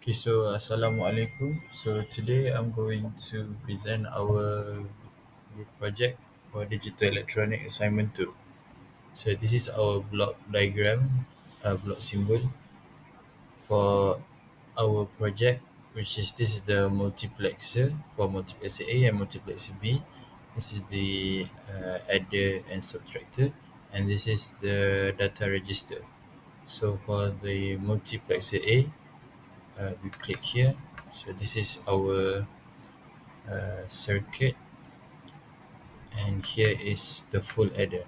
Okay, so Assalamualaikum. So today I'm going to present our group project for digital electronic assignment 2. So this is our block diagram, block symbol for our project, which is this is the multiplexer for multiplexer A and multiplexer B. This is the adder and subtractor, and this is the data register. So for the multiplexer A, we click here. So this is our circuit, and here is the full adder,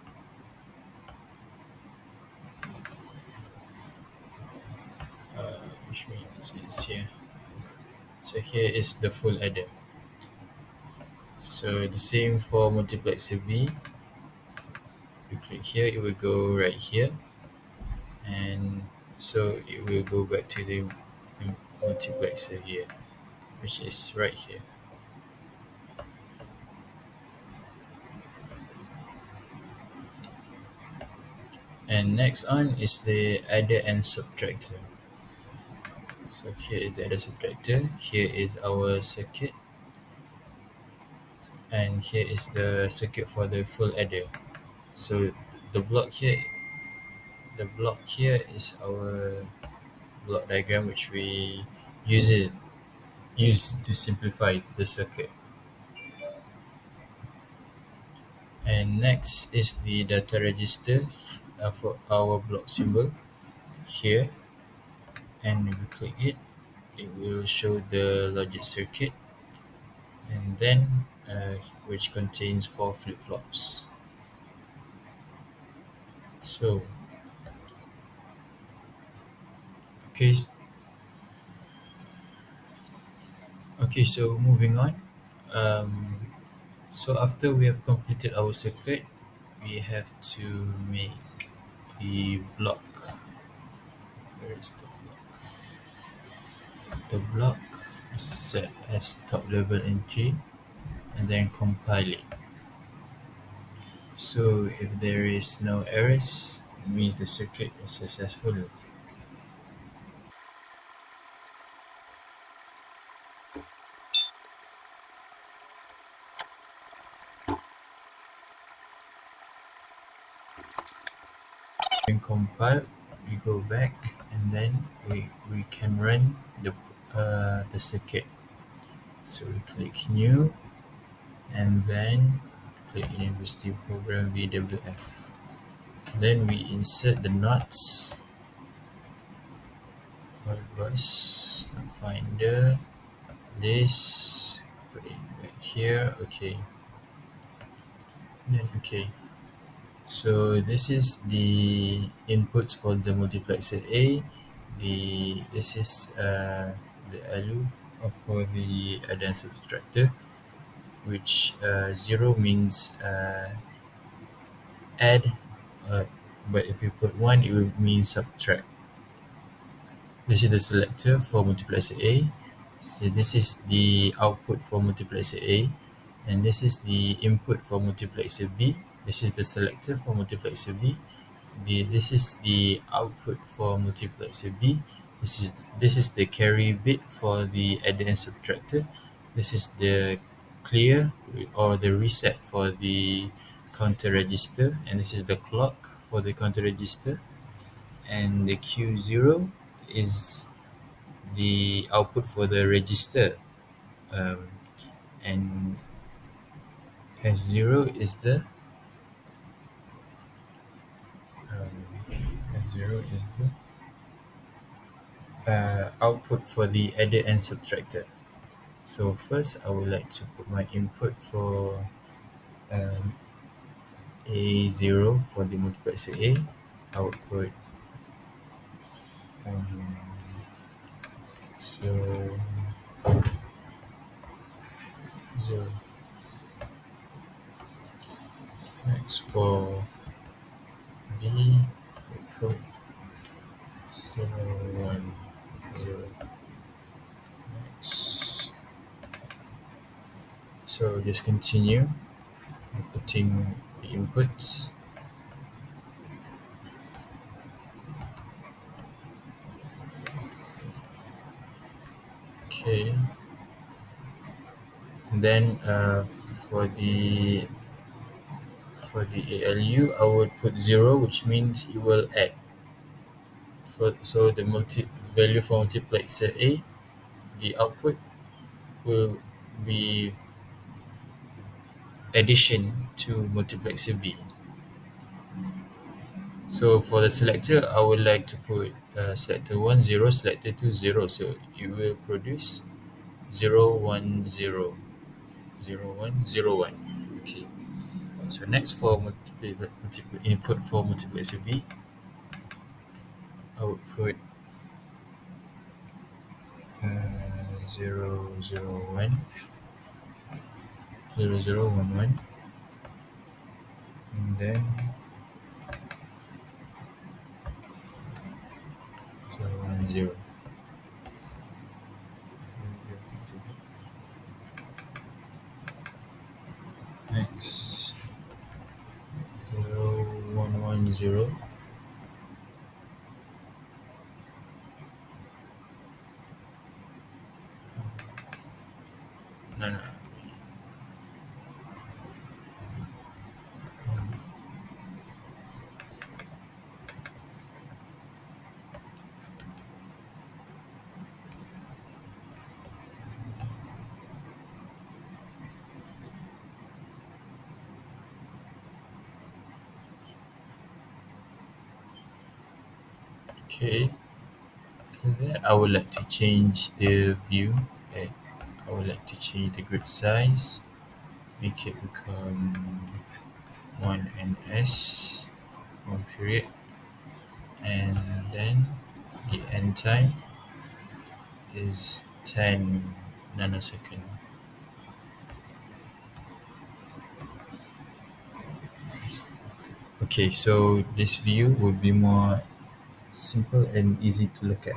which means it's here. So here is the full adder. So the same for multiplexer B. We click here, it will go right here, and so it will go back to the multiplexer here, which is right here. And next on is the adder and subtractor. So here is the adder subtractor. Here is our circuit, and here is the circuit for the full adder. So the block here, the block here is our block diagram, which we use to simplify the circuit. And next is the data register for our block symbol here, and if we click it, it will show the logic circuit, and then which contains 4 flip-flops. So okay, so moving on. Um, so after we have completed our circuit, we have to make the block. Where is the block? The block is set as top level entry, and then compile it. So if there is no errors, it means the circuit is successful. When compiled, we go back, and then we can run the circuit. So we click new, and then click University Program VWF. Then we insert the nuts for bus, not finder, this, put it back here, okay. Then okay. So this is the inputs for the multiplexer A. This is the ALU for the adder subtractor, which 0 means add, uh, but if you put 1, it will mean subtract. This is the selector for multiplexer A. So this is the output for multiplexer A, and this is the input for multiplexer B. This is the selector for multiplexer B. This is the output for multiplexer B. This is the carry bit for the adder and subtractor. This is the clear or the reset for the counter register, and this is the clock for the counter register. And the Q0 is the output for the register, um, and S0 is the S0 is the output for the adder and subtractor. So first, I would like to put my input for um, A0 for the multiplexer A. I would put um, so 0. Next for B, we put 0, 1, 0. Next, so just continue putting the inputs. Okay. Then for the ALU, I would put 0, which means it will add. So the value for multiplexer A, the output will be addition to multiplexer B. So for the selector, I would like to put selector 1 0, selector 2 0. So it will produce 0 1 0, 0 1 0 1. Okay. So next for input for multiplexer B, I would put 0 0 1, 0 0 1 1, and then 0 1 0. Next 0 1 1 0. No, no. Okay. After that, I would like to change the view. eh, I would like to change the grid size, make it become 1 ns, 1 period, and then the end time is 10 nanosecond. Okay, so this view would be more simple and easy to look at.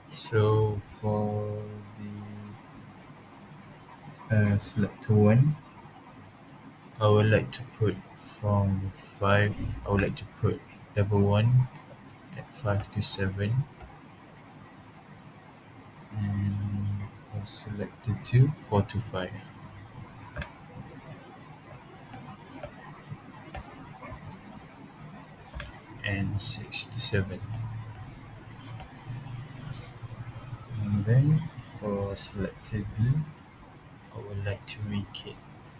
So for the selector 1, I would like to put from 5, I would like to put level 1 at 5 to 7, and for selector 2, 4 to 5, and 6 to 7. And then for selector B, I would like to make it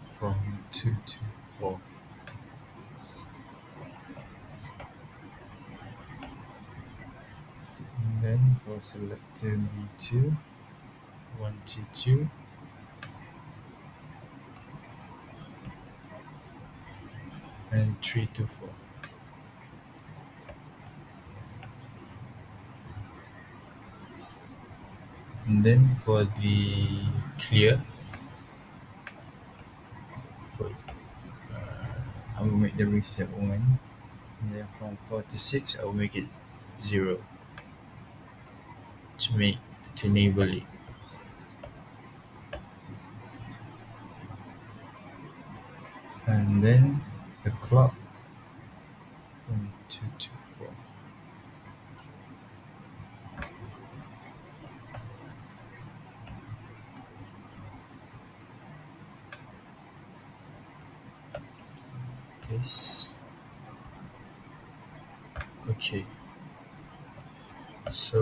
from 2 to 4. And then for selector B2, 1 to 2, and 3 to 4. And then for the clear, put, I will make the reset 1. And then from 4 to 6, I will make it 0 to make to enable it. And then the clock from 2 to 4. This. Okay. So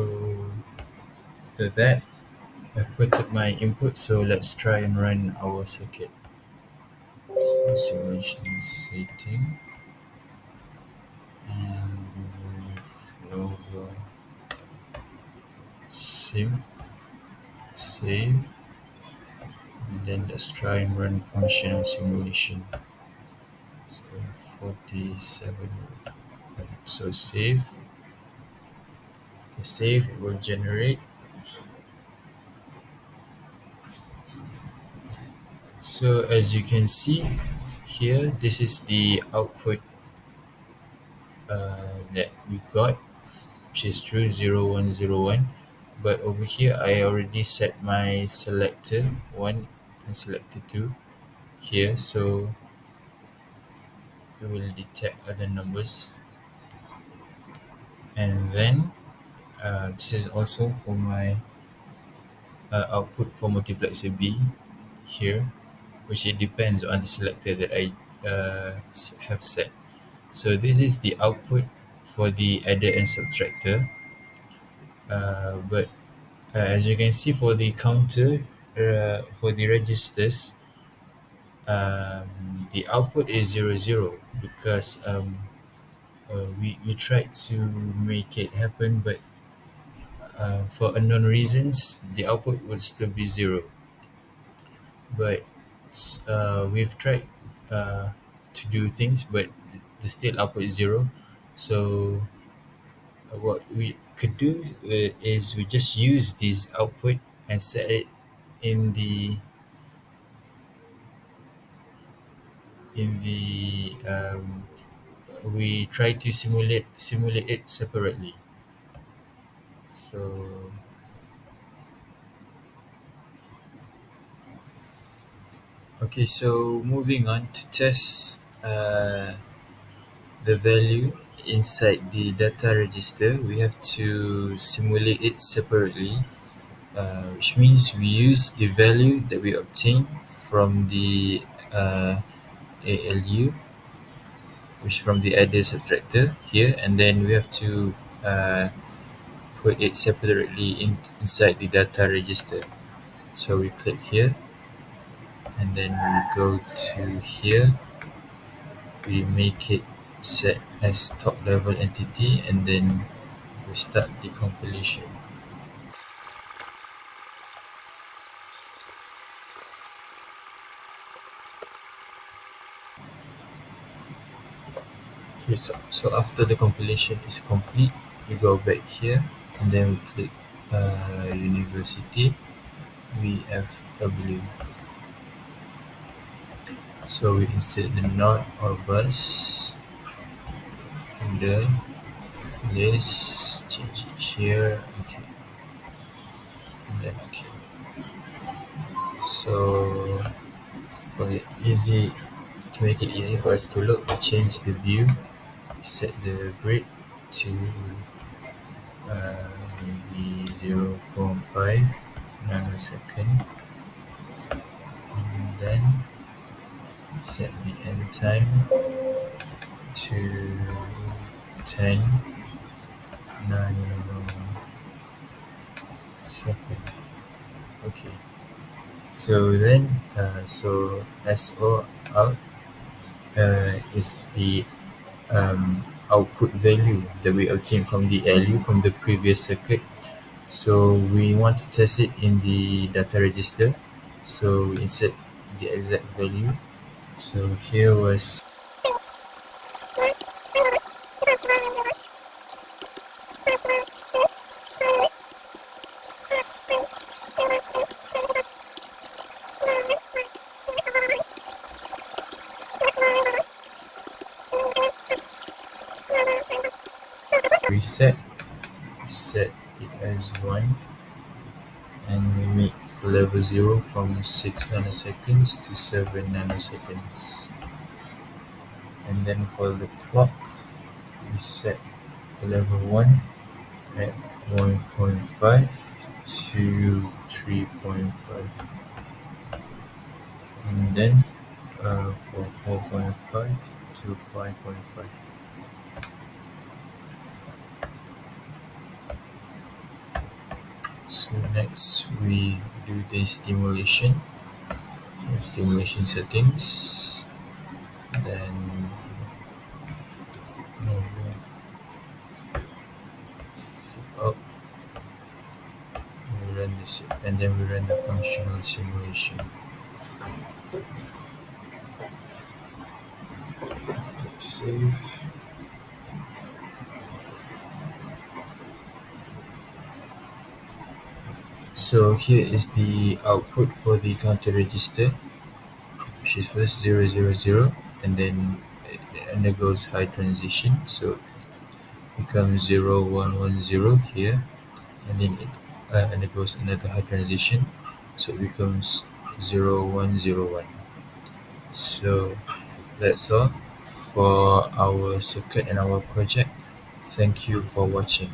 after that, I've put my input, so let's try and run our circuit. So simulation setting, and over sim, save, and then let's try and run functional simulation. So 47. So save. The save, it will generate. So as you can see here, this is the output that we got, which is true 0 1 0 1. But over here, I already set my selector 1 and selector 2 here, so it will detect other numbers. And then this is also for my output for multiplexer B here, which it depends on the selector that I have set. So this is the output for the adder and subtractor. But as you can see for the counter, for the registers, the output is 00 because we tried to make it happen, but for unknown reasons, the output would still be 0. But we've tried to do things, but the still output is 0. So what we could do is we just use this output and set it in the we try to simulate it separately. So okay, so moving on to test the value inside the data register, we have to simulate it separately, which means we use the value that we obtain from the ALU, which from the adder subtractor here, and then we have to uh, put it separately inside the data register. So we click here, and then we go to here, we make it set as top level entity, and then we start the compilation. Okay, so after the compilation is complete, we go back here, and then we click university VFW. So we insert the node or bus in the list, change it here, okay, and then okay. So for it easy, to make it easy for us to look, we change the view, set the grid to maybe 0.5 nanosecond, and then set the end time to 10 nanosecond. Okay, so then so SO out is the output value that we obtained from the LU from the previous circuit. So we want to test it in the data register. So we insert the exact value. So here was reset, set it as 1, and we make level 0 from 6 nanoseconds to 7 nanoseconds. And then for the clock, we set level 1 at 1.5 to 3.5, and then for 4.5 to 5.5. So next we do the stimulation. So stimulation settings, then move up, we run this, and then we run the functional simulation. Click save. So here is the output for the counter register, which is first 000, and then it undergoes high transition, so it becomes 0110 here, and then it undergoes another high transition, so it becomes 0101. So that's all for our circuit and our project. Thank you for watching.